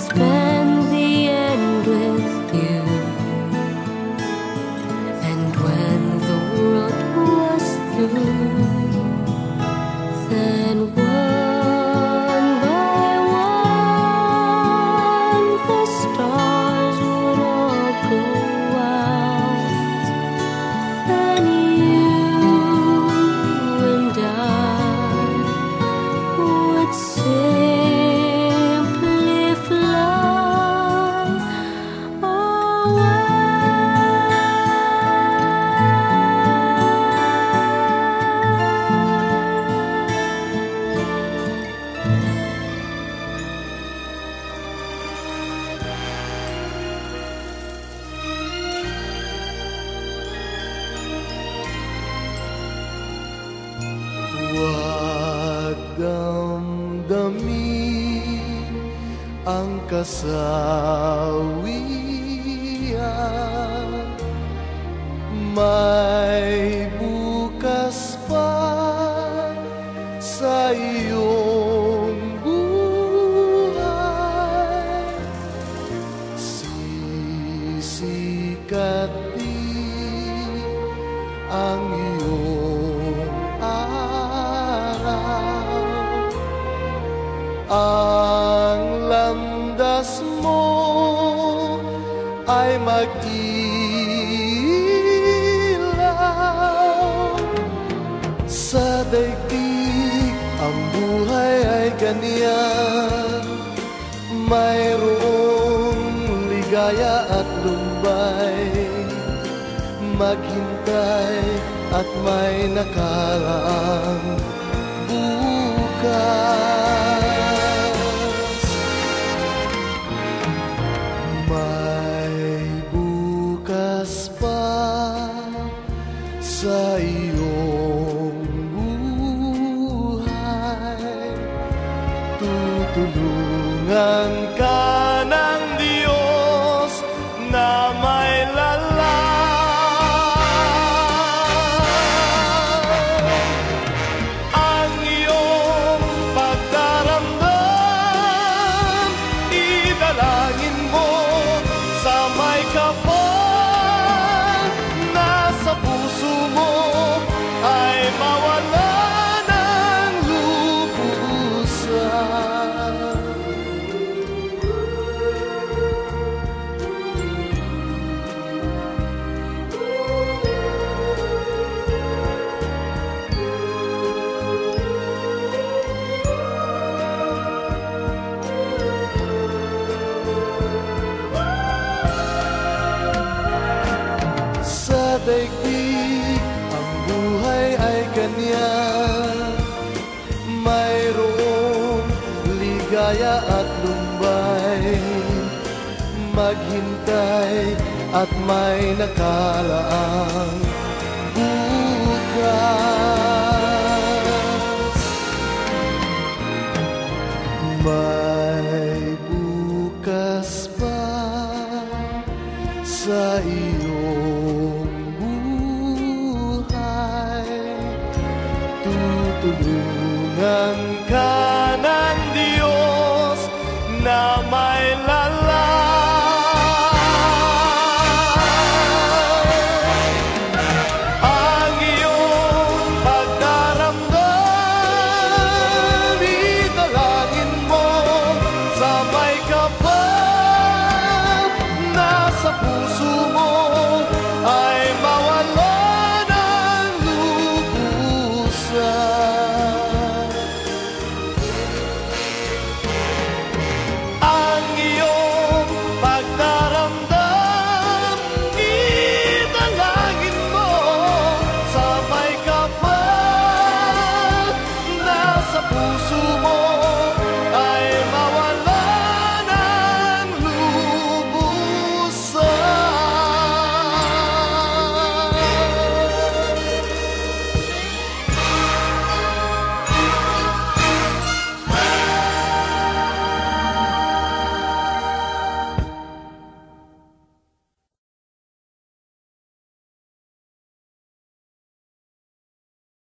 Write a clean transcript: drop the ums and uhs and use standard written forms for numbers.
spend the end with you. And when the road was through, then one by one the stars would all go out. Then you and I would simply fly away. Huwag damdamin ang kasawian, may bukas pa sa iyong buhay. Sisikat din ang iyong araw, ang landas mo ay mag-ilaw. Sa daigdig ang buhay ay ganyan, mayroong ligaya at lumbay, maghintay at may nakaraang bukas. May bukas pa sa iyong buhay, tutulungan ka ng Diyos na may lalang. Ang iyong pagdaramdam, idalangin mo sa may kapal na sa puso mo ay mawala ng lubusan. Sa daigdig ang buhay ay ganyan, mayroong ligaya at lumbay, maghintay at may nakaraang bukas. May bukas pa sa iyong buhay, tutulungan ka ng Diyos na may lalang. Ang iyong pagdaramdam, idalangin mo sa may kapal